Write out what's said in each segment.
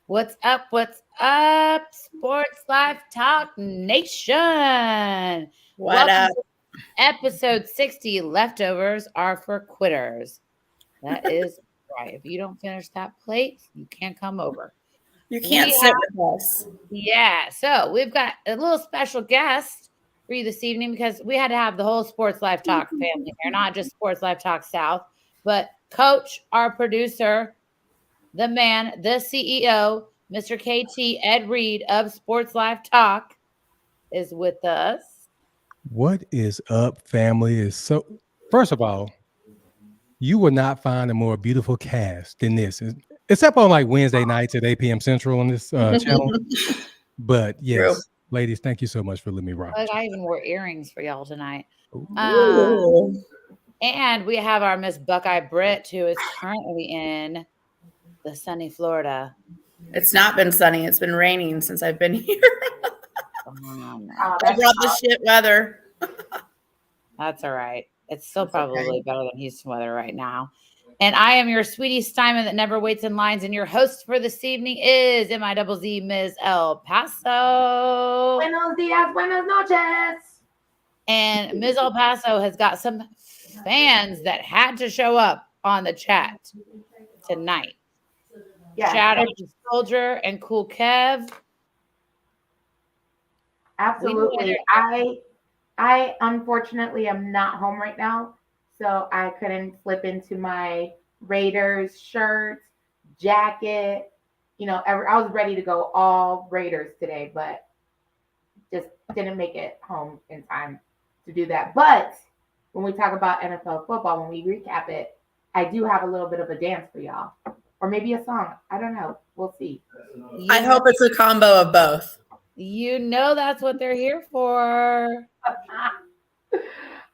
What's up? What's up? Sports Life Talk Nation. What Welcome up? to episode 60. Leftovers are for quitters. That is right. If you don't finish that plate, you can't come over. You can't sit with us. Yeah. So we've got a little special guest for you this evening because we had to have the whole Sports Life Talk family here, not just Sports Life Talk South, but Coach, our producer, the man, the CEO, Mr. KT Ed Reed of Sports Life Talk is with us. What is up, family? First of all, you will not find a more beautiful cast than this, except on like Wednesday nights at 8 p.m. Central on this channel. But yes, True. ladies, thank you so much for letting me rock. Like I even wore earrings for y'all tonight. Ooh. And we have our Miss Buckeye Britt, who is currently in the sunny Florida. It's not been sunny. It's been raining since I've been here. I brought the shit weather. That's all right. It's still probably better than Houston weather right now. And I am your Suitie Steinman that never waits in lines. And your host for this evening is MIZZ Mizz El Paso. Buenos dias, buenas noches. And Ms. El Paso has got some fans that had to show up on the chat tonight. Yeah, Shout out to Soldier and Cool Kev. absolutely. I unfortunately am not home right now, so I couldn't flip into my Raiders shirt, jacket. You know, I was ready to go all Raiders today, but just didn't make it home in time to do that. But when we talk about NFL football, when we recap it, I do have a little bit of a dance for y'all. Or maybe a song. I don't know. We'll see. I hope it's a combo of both. You know that's what they're here for.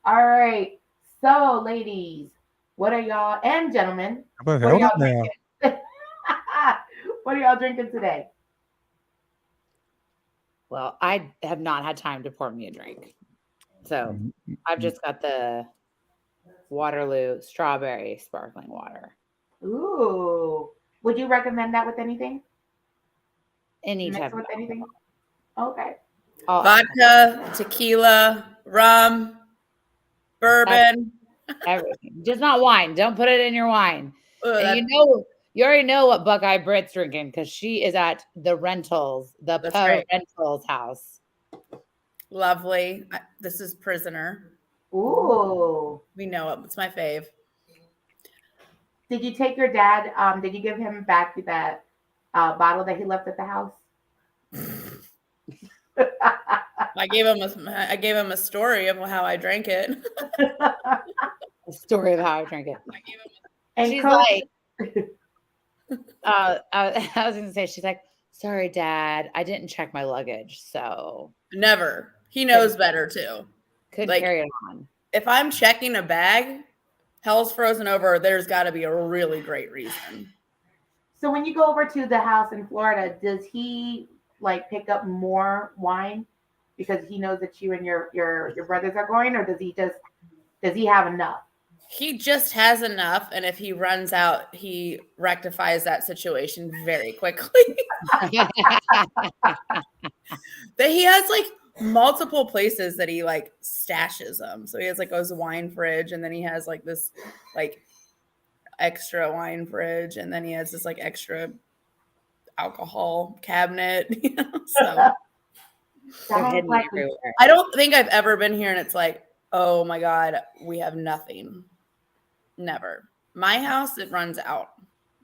All right. So, ladies, what are y'all, and gentlemen, But what are hold y'all up now. drinking? What are y'all drinking today? Well, I have not had time to pour me a drink. So I've just got the Waterloo strawberry sparkling water. Ooh. Would you recommend that with anything? Any Mix type with of anything? Okay. Vodka, tequila, rum, bourbon. everything. Just not wine. Don't put it in your wine. Ugh, And you already know what Buckeye Britt's drinking because she is at the rentals, the That's Poe right. Rentals house. lovely. This is Prisoner. Ooh. We know it. It's my fave. Did you take your dad? Did you give him back that bottle that he left at the house? I gave him a story of how I drank it. The story of how I drank it. And She's Coach, like, I was going to say, she's like, sorry, Dad, I didn't check my luggage, so Never. He knows better too. couldn't Like- carry it on. If I'm checking a bag, hell's frozen over. There's got to be a really great reason. so when you go over to the house in Florida, does he like pick up more wine because he knows that you and your brothers are going, or does he have enough? He just has enough, and if he runs out, he rectifies that situation very quickly. That he has like multiple places that he like stashes them. So he has like his wine fridge, and then he has like this like extra wine fridge, and then he has this like extra alcohol cabinet. You know? So They're Sounds hidden like everywhere. I don't think I've ever been here and it's like, oh my God, we have nothing. Never. My house, it runs out.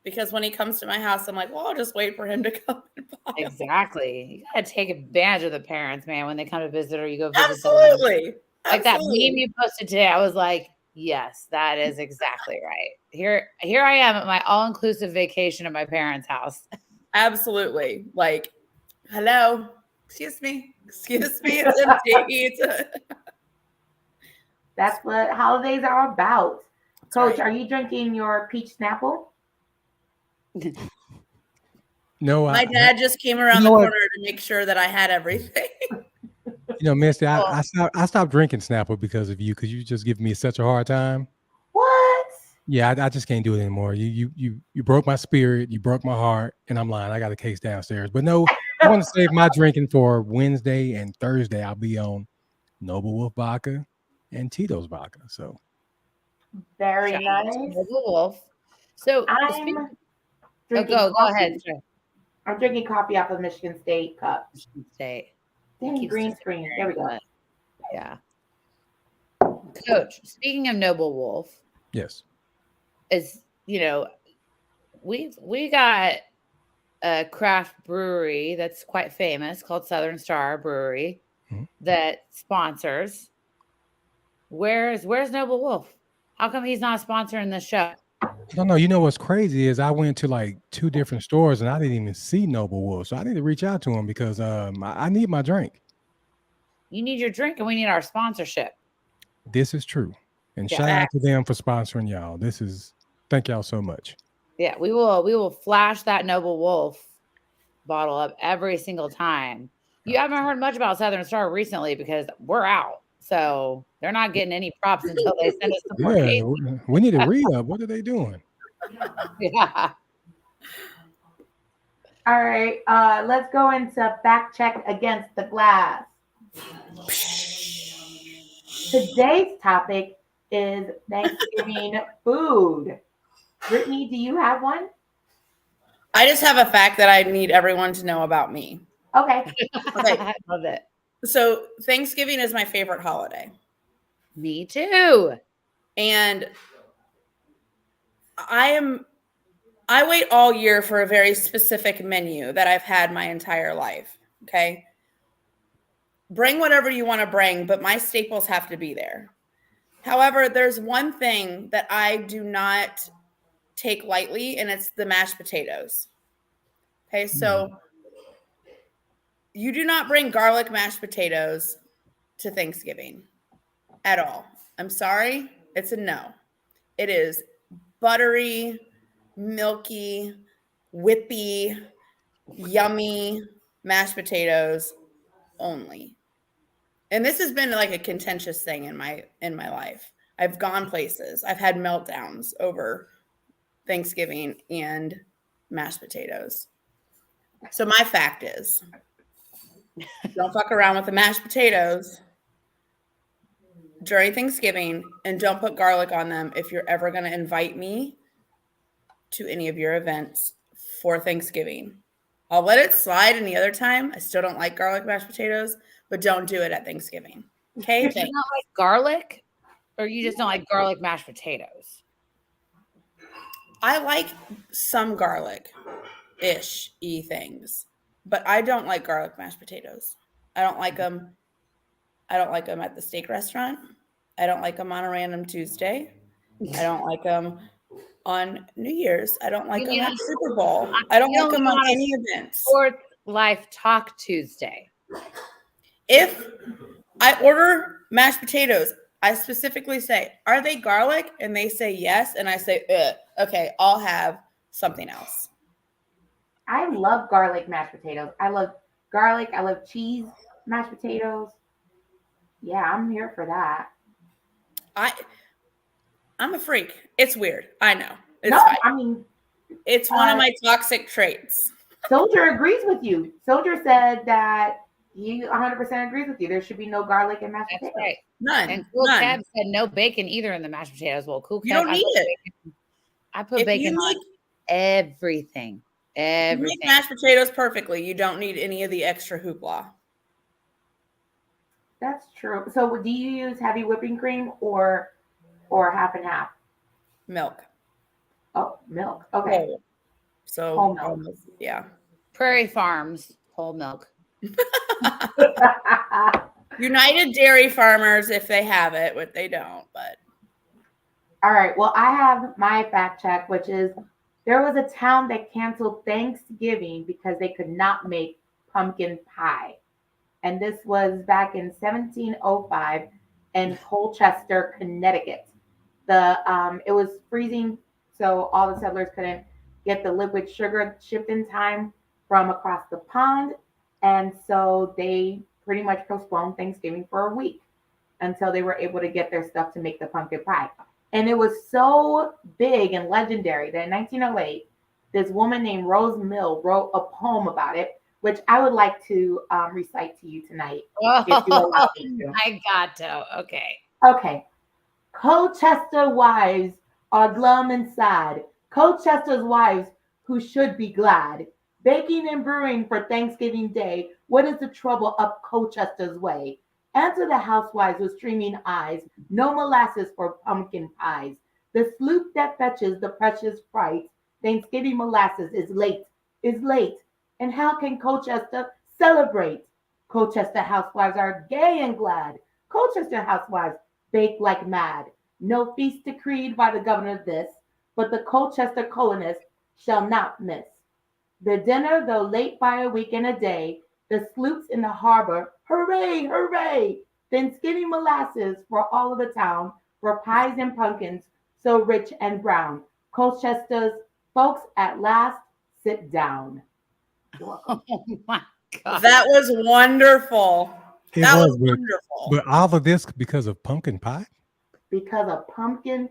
Because when he comes to my house, I'm like, well, I'll just wait for him to come and buy. Exactly. You gotta take advantage of the parents, man. When they come to visit or you go visit them. Absolutely. Like that meme you posted today, I was like, yes, that is exactly right. Here I am at my all-inclusive vacation at my parents' house. Absolutely. Like, hello. Excuse me. It's empty. that's what holidays are about. Coach, are you drinking your peach Snapple? No, My dad just came around the corner to make sure that I had everything. Misty, I stopped drinking Snapple because of you, because you just give me such a hard time. What? Yeah, I just can't do it anymore. You broke my spirit. You broke my heart, and I'm lying. I got a case downstairs. But no, I want to save my drinking for Wednesday and Thursday. I'll be on Noble Wolf vodka and Tito's vodka. So Very Shout out to nice. Noble Wolf. So I'm drinking go coffee. ahead. Sir. I'm drinking coffee off of Michigan State cup. State. Dang, Keeps green screen. There we go. but, yeah. Coach, speaking of Noble Wolf, yes, is we got a craft brewery that's quite famous called Southern Star Brewery that sponsors. Where's Noble Wolf? How come he's not sponsoring this show? no. You know what's crazy is I went to like 2 different stores and I didn't even see Noble Wolf. So I need to reach out to him because I need my drink. You need your drink, and we need our sponsorship. This is true, and Yeah. shout out to them for sponsoring y'all. Thank y'all so much. Yeah, we will flash that Noble Wolf bottle up every single time. You haven't heard much about Southern Star recently because we're out. So they're not getting any props until they send us some more Yeah, cases. we need a re-up. What are they doing? Yeah. All right, let's go into fact check against the glass. Today's topic is Thanksgiving food. Brittany, do you have one? I just have a fact that I need everyone to know about me. Okay. Okay. I love it. So Thanksgiving is my favorite holiday. Me too. And I wait all year for a very specific menu that I've had my entire life. Okay. Bring whatever you want to bring, but my staples have to be there. However, there's one thing that I do not take lightly, and it's the mashed potatoes. Okay. So you do not bring garlic mashed potatoes to Thanksgiving at all. I'm sorry. It's a no. It is buttery, milky, whippy, yummy mashed potatoes only. And this has been like a contentious thing in my life. I've gone places. I've had meltdowns over Thanksgiving and mashed potatoes. So my fact is, don't fuck around with the mashed potatoes during Thanksgiving, and don't put garlic on them if you're ever going to invite me to any of your events for Thanksgiving. I'll let it slide any other time. I still don't like garlic mashed potatoes, but don't do it at Thanksgiving. Okay? You don't like garlic, or you just don't like garlic mashed potatoes? I like some garlic-ish-y things, but I don't like garlic mashed potatoes. I don't like them. I don't like them at the steak restaurant. I don't like them on a random Tuesday. I don't like them on New Year's. I don't like them at Super Bowl. I don't like them on any events. Sports Life Talk Tuesday. If I order mashed potatoes, I specifically say, are they garlic? And they say yes. And I say, okay, I'll have something else. I love garlic mashed potatoes. I love garlic. I love cheese mashed potatoes. Yeah, I'm here for that. I'm a freak. It's weird. I know. It's no, fine. I mean, it's one of my toxic traits. Soldier agrees with you. Soldier said that he 100% agrees with you. There should be no garlic in mashed potatoes. Right. None. And Cool None. Cab said no bacon either in the mashed potatoes. Well, Cool Cab, You don't need it. I put bacon on everything. You make mashed potatoes perfectly. You don't need any of the extra hoopla. That's true. So do you use heavy whipping cream or half and half? Milk. Oh, milk. Okay. Whole. So Whole milk. almost, yeah. Prairie Farms whole milk. United Dairy Farmers, if they have it, but they don't. But all right. Well, I have my fact check, which is there was a town that canceled Thanksgiving because they could not make pumpkin pie. And this was back in 1705 in Colchester, Connecticut. It was freezing, so all the settlers couldn't get the liquid sugar shipped in time from across the pond. And so they pretty much postponed Thanksgiving for a week until they were able to get their stuff to make the pumpkin pie. And it was so big and legendary that in 1908, this woman named Rose Mill wrote a poem about it, which I would like to recite to you tonight, if you allow Oh, me to. I got to. Okay. Okay. Colchester wives are glum and sad. Colchester's wives who should be glad. Baking and brewing for Thanksgiving Day. What is the trouble up Colchester's way? Answer the housewives with streaming eyes. No molasses for pumpkin pies. The sloop that fetches the precious fright. Thanksgiving molasses is late, is late. And how can Colchester celebrate? Colchester housewives are gay and glad. Colchester housewives bake like mad. No feast decreed by the governor this, but the Colchester colonists shall not miss. The dinner, though late by a week and a day, the sloops in the harbor, hooray, hooray! Thanksgiving molasses for all of the town, for pies and pumpkins, so rich and brown. Colchester's folks at last sit down. You're welcome. Oh my God. That was wonderful. It That was was, wonderful. but all of this because of pumpkin pie. Because of pumpkin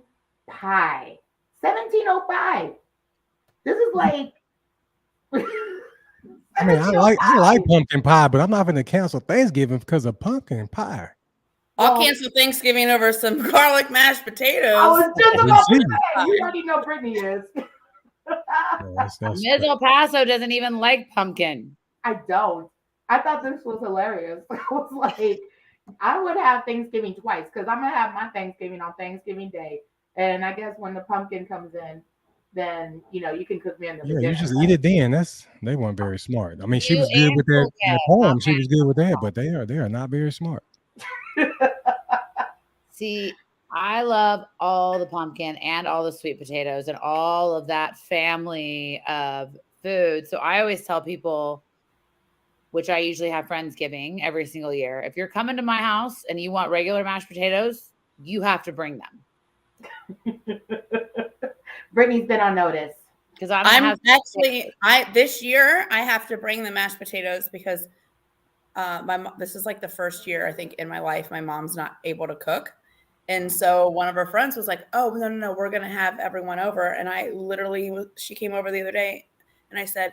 pie. 1705. This is like I mean, I like pumpkin pie, but I'm not going to cancel Thanksgiving because of pumpkin pie. I'll cancel Thanksgiving over some garlic mashed potatoes. I was just about to See. say, you already know Brittany is. That's Ms. El Paso doesn't even like pumpkin. I don't. I thought this was hilarious. I was like, I would have Thanksgiving twice because I'm gonna have my Thanksgiving on Thanksgiving Day, and I guess when the pumpkin comes in, then you can cook me in the yeah, dinner. you just eat it then. They weren't very smart. I mean, she You was good and with that Colgate, poem. not She was good with that, but they are not very smart. See, I love all the pumpkin and all the sweet potatoes and all of that family of food. So I always tell people, which I usually have Friendsgiving every single year, if you're coming to my house and you want regular mashed potatoes, you have to bring them. Brittany's been on notice. Because this year I have to bring the mashed potatoes because this is like the first year I think in my life my mom's not able to cook. And so one of her friends was like, oh, no, we're going to have everyone over. And she came over the other day and I said,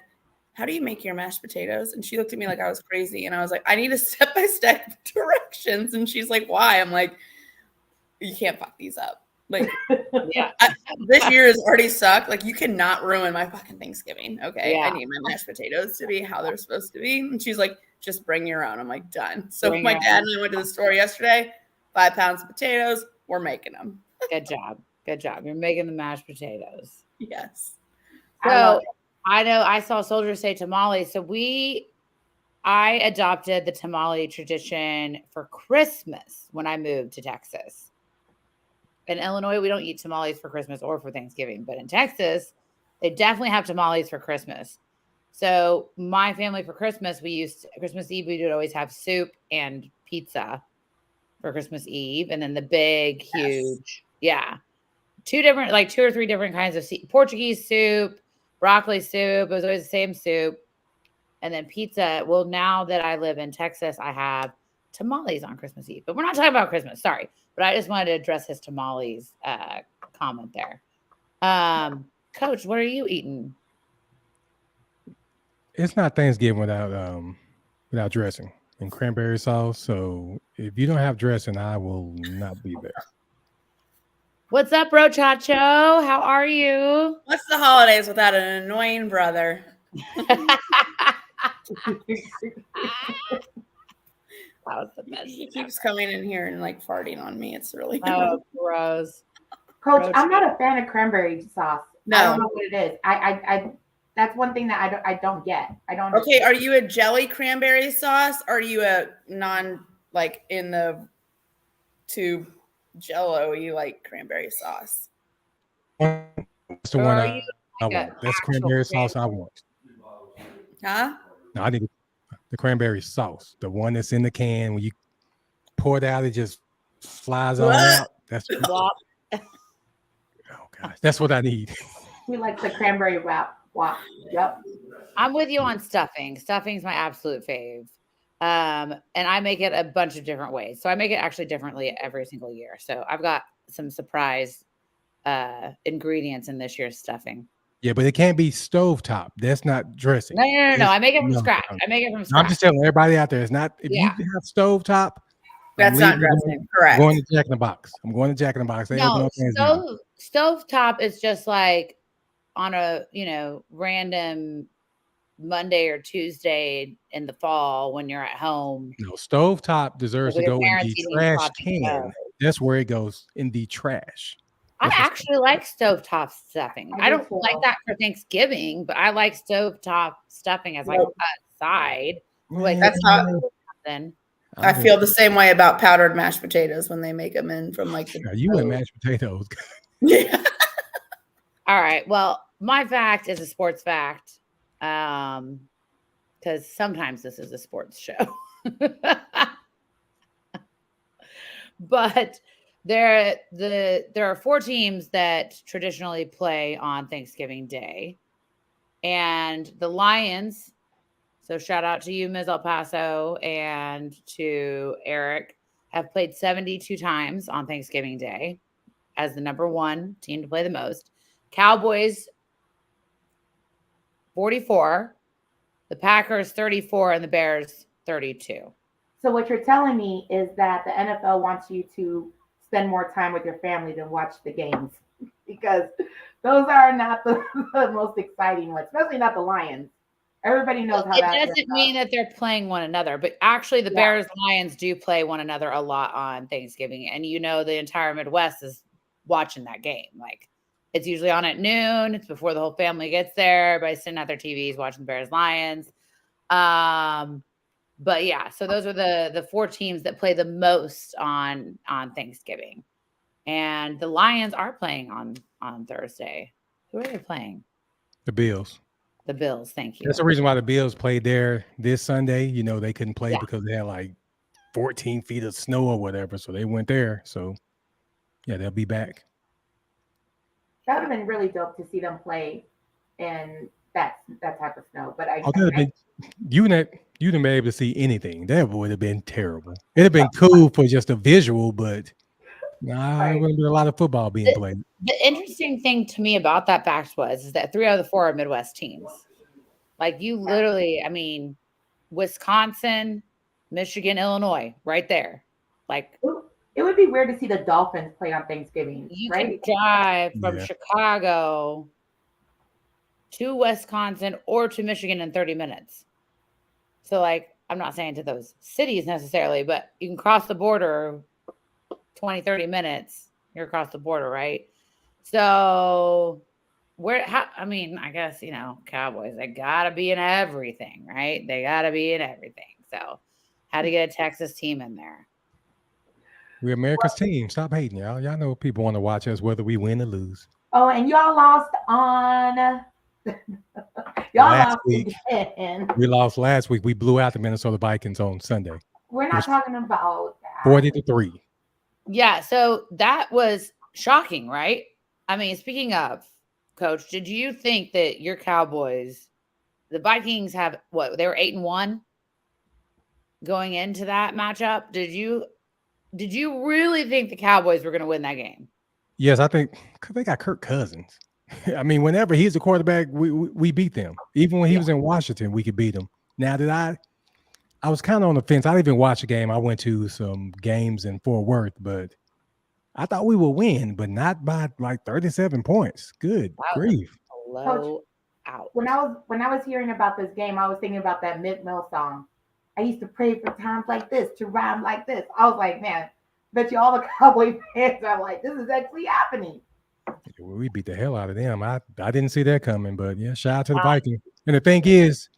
how do you make your mashed potatoes? And she looked at me like I was crazy. And I was like, I need a step-by-step directions. And she's like, why? I'm like, you can't fuck these up. Like, yeah. This year has already sucked. Like, you cannot ruin my fucking Thanksgiving. Okay. Yeah. I need my mashed potatoes to be how they're supposed to be. And she's like, just bring your own. I'm like, done. So my dad and I went to the store yesterday, 5 pounds of potatoes. We're making them. Good job. Good job. You're making the mashed potatoes. Yes. So I know I saw soldiers say tamales. So I adopted the tamale tradition for Christmas when I moved to Texas. In Illinois, we don't eat tamales for Christmas or for Thanksgiving, but in Texas, they definitely have tamales for Christmas. So my family for Christmas, Christmas Eve, we would always have soup and pizza for Christmas Eve. And then the big, huge, 2 or 3 different kinds of Portuguese soup, broccoli soup. It was always the same soup. And then pizza. Well, now that I live in Texas, I have tamales on Christmas Eve. But we're not talking about Christmas. Sorry. But I just wanted to address his tamales comment there. Coach, what are you eating? It's not Thanksgiving without dressing and cranberry sauce. So if you don't have dressing, I will not be there. What's up, bro Chacho? How are you? What's the holidays without an annoying brother? That was the best. He keeps coming in here and like farting on me. It's really gross. Coach, I'm not a fan of cranberry sauce. No. I don't know what it is. I that's one thing that I don't get. I don't. Okay, are you a jelly cranberry sauce? Or are you a non like in the tube Jello? You like cranberry sauce? That's the one I want. That's cranberry sauce I want. Huh? No, I need the cranberry sauce, the one that's in the can. When you pour it out, it just flies all out. That's oh gosh, that's what I need. He likes the cranberry wrap. Wow. Yep. I'm with you on stuffing. Stuffing's my absolute fave. And I make it a bunch of different ways. So I make it actually differently every single year. So I've got some surprise ingredients in this year's stuffing. Yeah, but it can't be stovetop. That's not dressing. No. I make it from No, scratch. no. I make it from I'm scratch. just telling everybody out there, it's not. If you have stovetop, That's not dressing. Correct. I'm going to Jack in the Box. They open No, up Thanksgiving. stovetop is just like on a random Monday or Tuesday in the fall when you're at home. No, stovetop deserves to go in the trash can. That's where it goes, in the trash. I actually like stovetop stuffing. I don't like that for Thanksgiving, but I like stovetop stuffing as like a side. Like that's how. I feel the same way about powdered mashed potatoes when they make them in from like the. You and mashed potatoes. Yeah. All right. Well, my fact is a sports fact, because sometimes this is a sports show, but. There are 4 teams that traditionally play on Thanksgiving Day, and the Lions. So shout out to you, Mizz El Paso, and to Eric, have played 72 times on Thanksgiving Day as the number 1 team to play the most. Cowboys 44, the Packers 34, and the Bears 32. So what you're telling me is that the NFL wants you to spend more time with your family than watch the games, because those are not the most exciting ones, especially not the Lions. Everybody knows how that. It doesn't mean that they're playing one another, but actually the Bears Lions do play one another a lot on Thanksgiving, and the entire Midwest is watching that game. Like, it's usually on at noon. It's before the whole family gets there. Everybody's sitting at their TVs watching the Bears Lions. But yeah, so those are the 4 teams that play the most on Thanksgiving, and the Lions are playing on Thursday. Who are they playing? The Bills. The Bills. Thank you. That's the reason why the Bills played there this Sunday. They couldn't play because they had like 14 feet of snow or whatever, so they went there. So yeah, they'll be back. That would have been really dope to see them play in that type of snow. But you didn't be able to see anything. That would have been terrible. It'd have been cool for just a visual, but it wouldn't be a lot of football being played. The interesting thing to me about that fact is that 3 out of the 4 are Midwest teams. Like, you literally, Wisconsin, Michigan, Illinois, right there. Like, it would be weird to see the Dolphins play on Thanksgiving. You can drive from Chicago to Wisconsin or to Michigan in 30 minutes. So, like, I'm not saying to those cities necessarily, but you can cross the border 20, 30 minutes. You're across the border, right? So, I guess, Cowboys, they got to be in everything, right? They got to be in everything. So, had to get a Texas team in there. We're America's team. Stop hating, y'all. Y'all know people want to watch us whether we win or lose. Oh, and y'all lost on... last week. We lost last week. We blew out the Minnesota Vikings on Sunday. We're not talking about that. 40-3. Yeah, so that was shocking, right? Speaking of, Coach, did you think that your Cowboys, the Vikings have what? They were 8-1 going into that matchup. Did you really think the Cowboys were going to win that game? Yes, I think, because they got Kirk Cousins. Whenever he's the quarterback, we beat them. Even when he was in Washington, we could beat him. Now, I was kind of on the fence. I didn't even watch a game. I went to some games in Fort Worth, but I thought we would win, but not by like 37 points. Good grief. Blow out. When I was hearing about this game, I was thinking about that Meek Mill song. I used to pray for times like this to rhyme like this. I was like, man, bet you all the Cowboy fans are like, this is actually happening. We beat the hell out of them. I didn't see that coming, but yeah, shout out to the Vikings. And the thing is,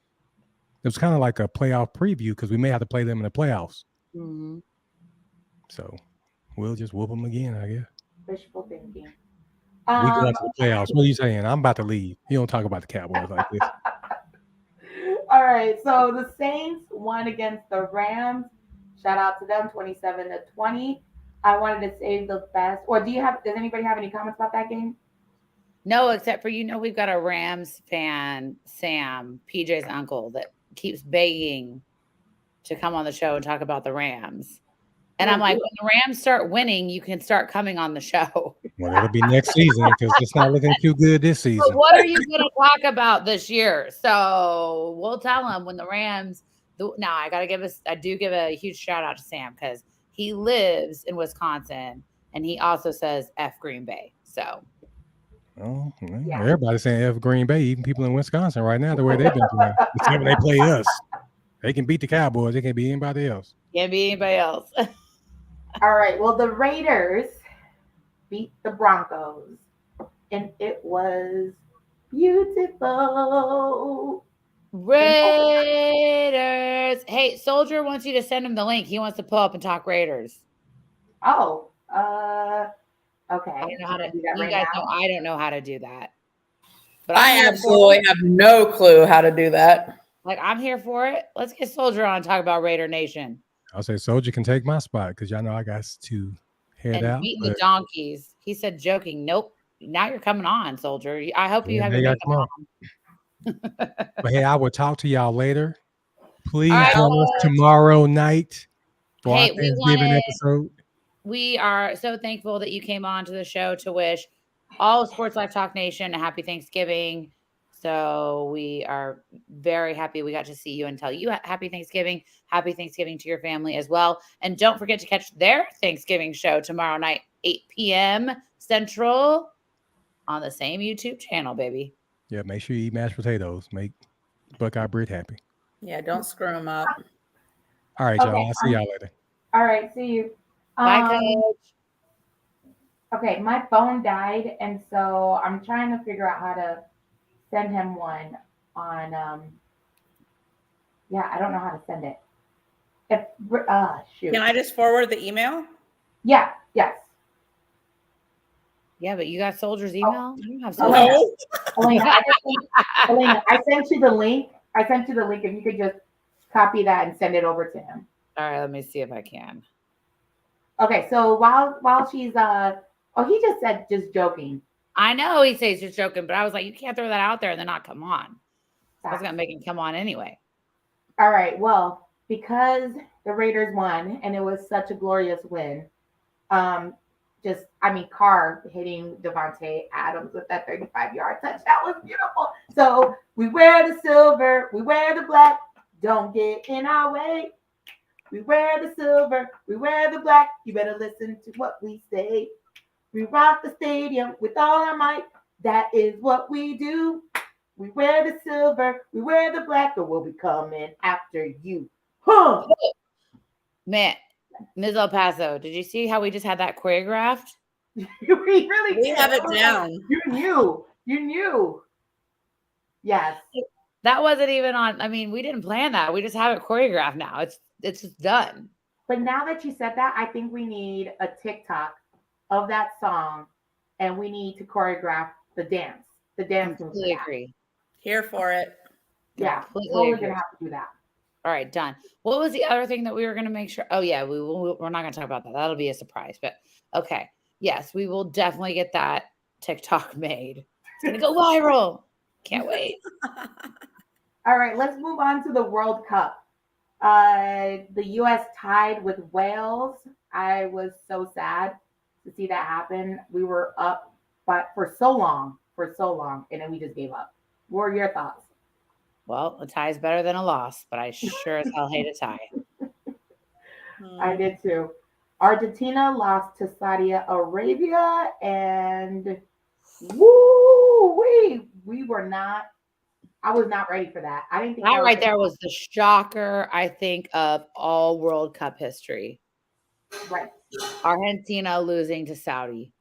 it was kind of like a playoff preview because we may have to play them in the playoffs. Mm-hmm. So we'll just whoop them again, I guess. Wishful thinking. We go into the playoffs. What are you saying? I'm about to leave. You don't talk about the Cowboys like this. All right. So the Saints won against the Rams. Shout out to them, 27-20. I wanted to save the best. Or does anybody have any comments about that game? No, except for, we've got a Rams fan, Sam, PJ's uncle, that keeps begging to come on the show and talk about the Rams. And I'm like, when the Rams start winning, you can start coming on the show. Well, that'll be next season because it's not looking too good this But season. what are you going to talk about this year? So we'll tell them when the Rams. Now I do give a huge shout out to Sam because he lives in Wisconsin and he also says F Green Bay. So. Oh, yeah. Everybody's saying F Green Bay, even people in Wisconsin right now, the way they've been playing. Except when they play us. They can beat the Cowboys. They can't beat anybody else. Can't beat anybody else. All right. Well, the Raiders beat the Broncos, and it was beautiful. Raiders. Hey, Soldier wants you to send him the link. He wants to pull up and talk Raiders. Oh, okay. I don't know how to do that. You guys know I don't know how to do that. But I absolutely have no clue how to do that. Like, I'm here for it. Let's get Soldier on and talk about Raider Nation. I'll say Soldier can take my spot because y'all know I got to head out. Beat the donkeys. He said joking. Nope. Now you're coming on, Soldier. I hope you have your makeup on. But hey, I will talk to y'all later. Please join us tomorrow night for our Thanksgiving episode. We are so thankful that you came on to the show to wish all of Sports Life Talk Nation a happy Thanksgiving. So we are very happy we got to see you and tell you happy Thanksgiving. Happy Thanksgiving to your family as well. And don't forget to catch their Thanksgiving show tomorrow night, 8 p.m. Central on the same YouTube channel, baby. Yeah, make sure you eat mashed potatoes. Make Buckeye Brit happy. Yeah, don't screw them up. All right, y'all. I'll see y'all later. All right, see you. Bye, Coach. Okay, my phone died, and so I'm trying to figure out how to send him one on. Yeah, I don't know how to send it. Shoot. Can I just forward the email? Yeah. Yes. Yeah, but you got Soldier's email? You don't have Elena, I sent you the link. If you could just copy that and send it over to him. All right, let me see if I can. Okay, so while she's he just said just joking. I know he says just joking, but I was like, you can't throw that out there and then not come on. I was gonna make him come on anyway. All right, well, because the Raiders won and it was such a glorious win, Carr hitting Devontae Adams with that 35-yard touchdown was beautiful. So we wear the silver, we wear the black, don't get in our way. We wear the silver, we wear the black, you better listen to what we say. We rock the stadium with all our might, that is what we do. We wear the silver, we wear the black, but we'll be coming after you. Huh. Man, Ms. El Paso, did you see how we just had that choreographed? We have it down. You knew. Yes. That wasn't even on. I mean, we didn't plan that. We just have it choreographed now. It's just done. But now that you said that, I think we need a TikTok of that song, and we need to choreograph the dance. The dance. Completely agree. Here for it. Yeah, we're gonna have to do that. All right, done. What was the other thing that we were going to make sure? Oh yeah, we're not going to talk about that. That'll be a surprise. But okay, yes, we will definitely get that TikTok made. It's going to go viral. Can't wait. All right, let's move on to the World Cup. The U.S. tied with Wales. I was so sad to see that happen. We were up, but for so long, and then we just gave up. What are your thoughts? Well, a tie is better than a loss, but I sure as hell hate a tie. I did too. Argentina lost to Saudi Arabia, and we were not. I was not ready for that. I didn't think that right there was the shocker, I think, of all World Cup history. Right. Argentina losing to Saudi.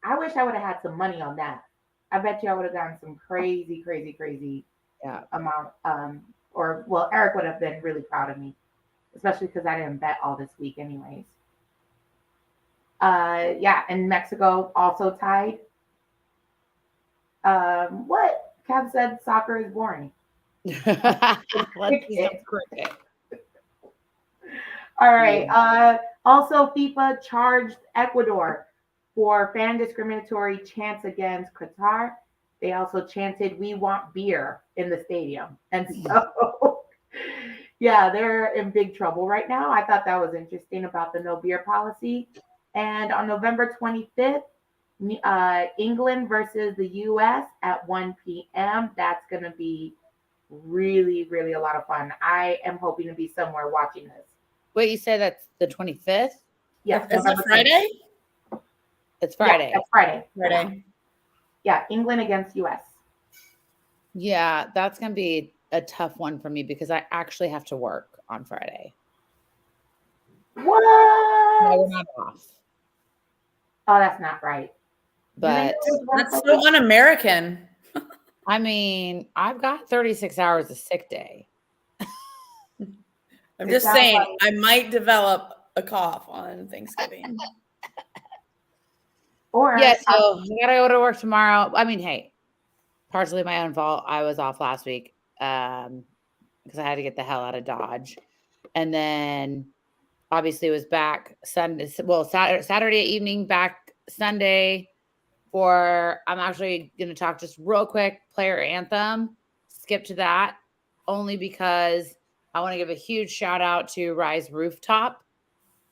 I wish I would have had some money on that. I bet you I would have gotten some crazy amount. Eric would have been really proud of me, especially because I didn't bet all this week anyways. And Mexico also tied. What? Kev said soccer is boring. Let's see some cricket. All right. Also, FIFA charged Ecuador for fan discriminatory chants against Qatar. They also chanted, "We want beer" in the stadium. And so Yeah, they're in big trouble right now. I thought that was interesting about the no beer policy. And on November 25th, England versus the US at 1 p.m. That's going to be really, really a lot of fun. I am hoping to be somewhere watching this. Wait, you said that's the 25th? Yes, Is it Friday? It's Friday. Yeah, that's Friday. Friday. Yeah, England against US. Yeah, that's going to be a tough one for me because I actually have to work on Friday. What? No, we're not off. Oh, that's not right. But That's so un-American. I mean, I've got 36 hours of sick day. I'm just saying, I might develop a cough on Thanksgiving. Or yeah, so I gotta go to work tomorrow. I mean, hey, partially my own fault. I was off last week because I had to get the hell out of Dodge, and then obviously was back Sunday. Well, Saturday evening, back Sunday. I'm actually going to talk just real quick player anthem. Skip to that only because I want to give a huge shout out to Rise Rooftop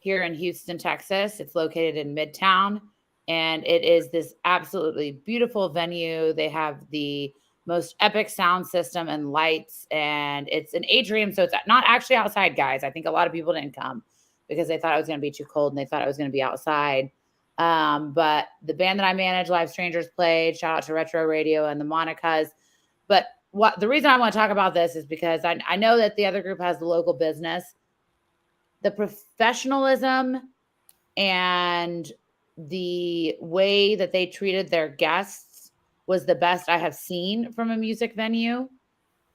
here in Houston, Texas. It's located in Midtown, and it is this absolutely beautiful venue. They have the most epic sound system and lights, and it's an atrium, so it's not actually outside, guys. I think a lot of people didn't come because they thought it was going to be too cold and they thought it was going to be outside. But the band that I manage, Live Strangers, played. Shout out to Retro Radio and the Monicas. But the reason I want to talk about this is because I know that the other group has the local business. The professionalism and the way that they treated their guests was the best I have seen from a music venue.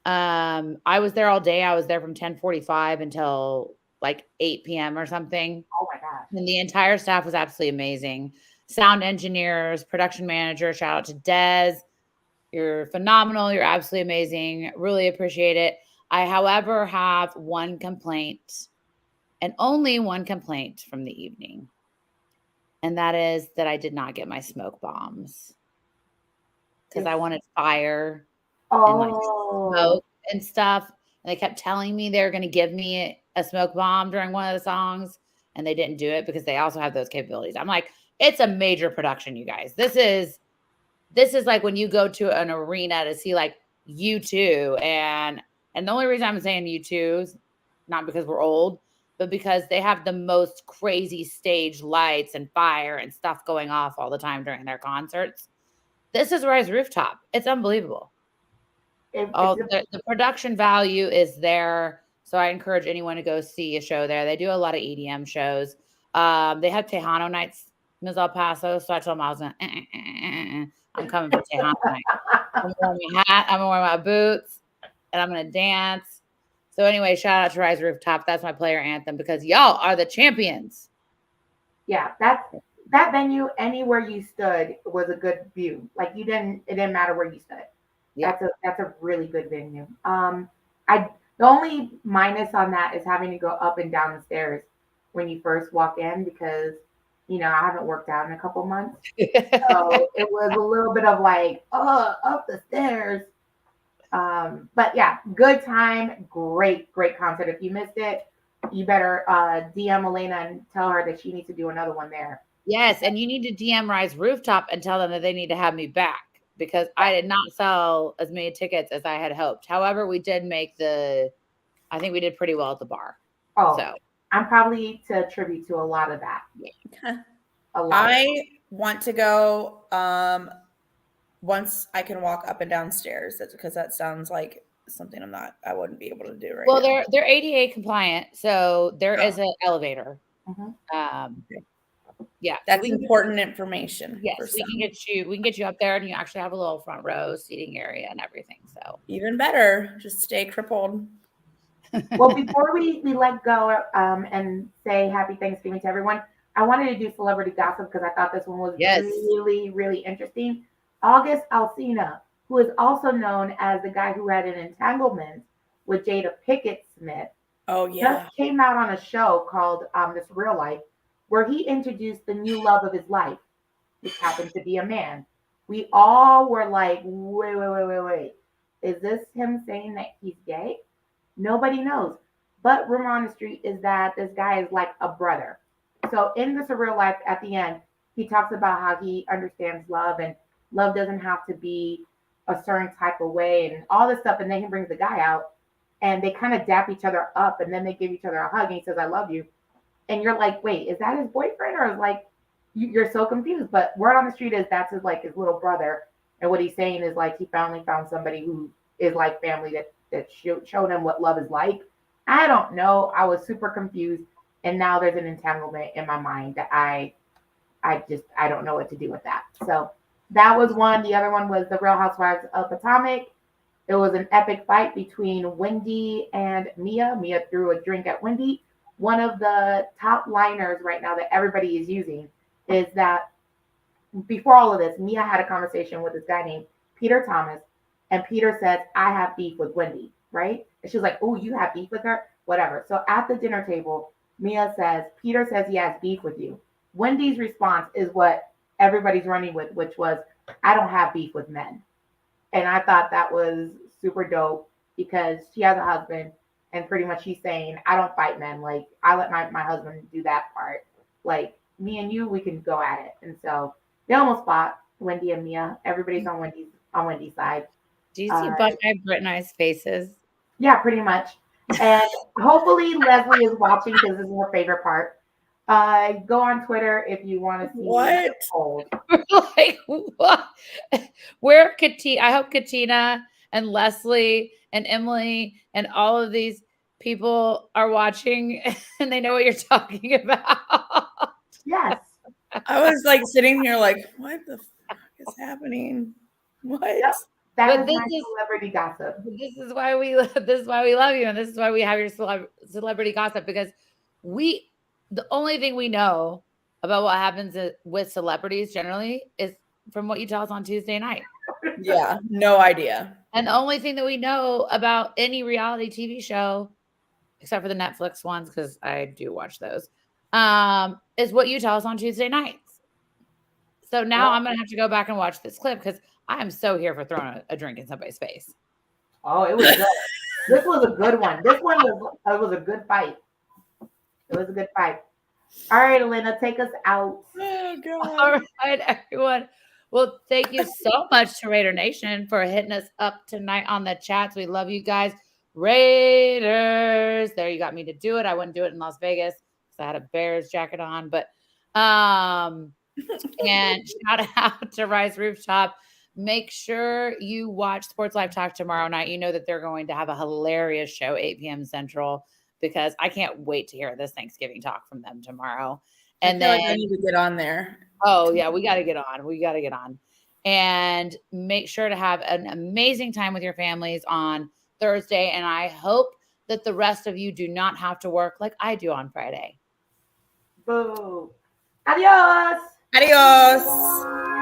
I was there all day. I was there from 10:45 until like 8 p.m. or something. Oh my gosh. And the entire staff was absolutely amazing. Sound engineers, production manager, shout out to Des. You're phenomenal. You're absolutely amazing. Really appreciate it. I, however, have one complaint and only one complaint from the evening. And that is that I did not get my smoke bombs because I wanted fire and like smoke and stuff. And they kept telling me they were going to give me a smoke bomb during one of the songs, and they didn't do it because they also have those capabilities. I'm like, it's a major production, you guys. This is like when you go to an arena to see like U2, and the only reason I'm saying U2 is not because we're old, but because they have the most crazy stage lights and fire and stuff going off all the time during their concerts. This is Rise Rooftop. It's unbelievable. The production value is there. So I encourage anyone to go see a show there. They do a lot of EDM shows. They have Tejano nights, Mizz Paso. So I told them I was going to, I'm coming for Tejano night. I'm wearing my hat. I'm wearing my boots. And I'm going to dance. So anyway, shout out to Rise Rooftop. That's my player anthem because y'all are the champions. Yeah, that venue, anywhere you stood was a good view. Like it didn't matter where you stood. Yeah. That's a really good venue. The only minus on that is having to go up and down the stairs when you first walk in because, I haven't worked out in a couple months. So it was a little bit of like, up the stairs. But yeah, good time. Great concert. If you missed it, you better DM Elena and tell her that she needs to do another one there. Yes, and you need to DM Rise Rooftop and tell them that they need to have me back. Because I did not sell as many tickets as I had hoped. However, we did I think we did pretty well at the bar. Oh, so I'm probably to attribute to a lot of that. Yeah. I want to go once I can walk up and down stairs. That's because that sounds like something I wouldn't be able to do right now. Well, they're ADA compliant, so there is an elevator. Mm-hmm. Yeah, that's important information. Yes, we can get you up there, and you actually have a little front row seating area and everything. So even better, just stay crippled. Well, before we let go and say happy Thanksgiving to everyone, I wanted to do celebrity gossip because I thought this one was really, really interesting. August Alsina, who is also known as the guy who had an entanglement with Jada Pinkett Smith, just came out on a show called This Real Life, where he introduced the new love of his life, which happened to be a man. We all were like, wait. Is this him saying that he's gay? Nobody knows. But rumor on the street is that this guy is like a brother. So in the surreal life, at the end, he talks about how he understands love and love doesn't have to be a certain type of way and all this stuff. And then he brings the guy out and they kind of dap each other up and then they give each other a hug and he says, I love you. And you're like, wait, is that his boyfriend? Or is like, you're so confused. But word on the street is that's his like his little brother. And what he's saying is like he finally found somebody who is like family that showed him what love is like. I don't know. I was super confused. And now there's an entanglement in my mind that I don't know what to do with that. So that was one. The other one was the Real Housewives of Potomac. It was an epic fight between Wendy and Mia. Mia threw a drink at Wendy. One of the top liners right now that everybody is using is that before all of this, Mia had a conversation with this guy named Peter Thomas. And Peter says, I have beef with Wendy, right? And she was like, oh, you have beef with her? Whatever. So at the dinner table, Mia says, Peter says he has beef with you. Wendy's response is what everybody's running with, which was, I don't have beef with men. And I thought that was super dope because she has a husband and pretty much she's saying, I don't fight men. Like, I let my husband do that part. Like, me and you, we can go at it. And so they almost fought, Wendy and Mia. Everybody's on Wendy's side. Do you see Buckeye Brittany's faces? Yeah, pretty much. And hopefully Leslie is watching because this is her favorite part. Go on Twitter if you want to see What? Like what? Where Katina? I hope Katina and Leslie and Emily and all of these people are watching and they know what you're talking about. Yes. I was like sitting here like, what the fuck is happening? What? Yep. That But is my celebrity gossip. This is why we love you, and this is why we have your celebrity gossip, because the only thing we know about what happens with celebrities generally is from what you tell us on Tuesday night. Yeah, no idea. And the only thing that we know about any reality TV show, except for the Netflix ones, because I do watch those, is what you tell us on Tuesday nights. So now I'm gonna have to go back and watch this clip because I am so here for throwing a drink in somebody's face. Oh, it was good. This was a good one. This one was a good fight. It was a good fight. All right, Elena, take us out. Oh, God. All right, everyone. Well, thank you so much to Raider Nation for hitting us up tonight on the chats. We love you guys. Raiders. There, you got me to do it. I wouldn't do it in Las Vegas because I had a Bears jacket on. But and shout out to Rise Rooftop. Make sure you watch Sports Life Talk tomorrow night. You know that they're going to have a hilarious show, 8 p.m. Central, because I can't wait to hear this Thanksgiving talk from them tomorrow. And then I need to get on there. Oh, yeah, we got to get on. We got to get on. And make sure to have an amazing time with your families on Thursday. And I hope that the rest of you do not have to work like I do on Friday. Boo. Adios. Adios.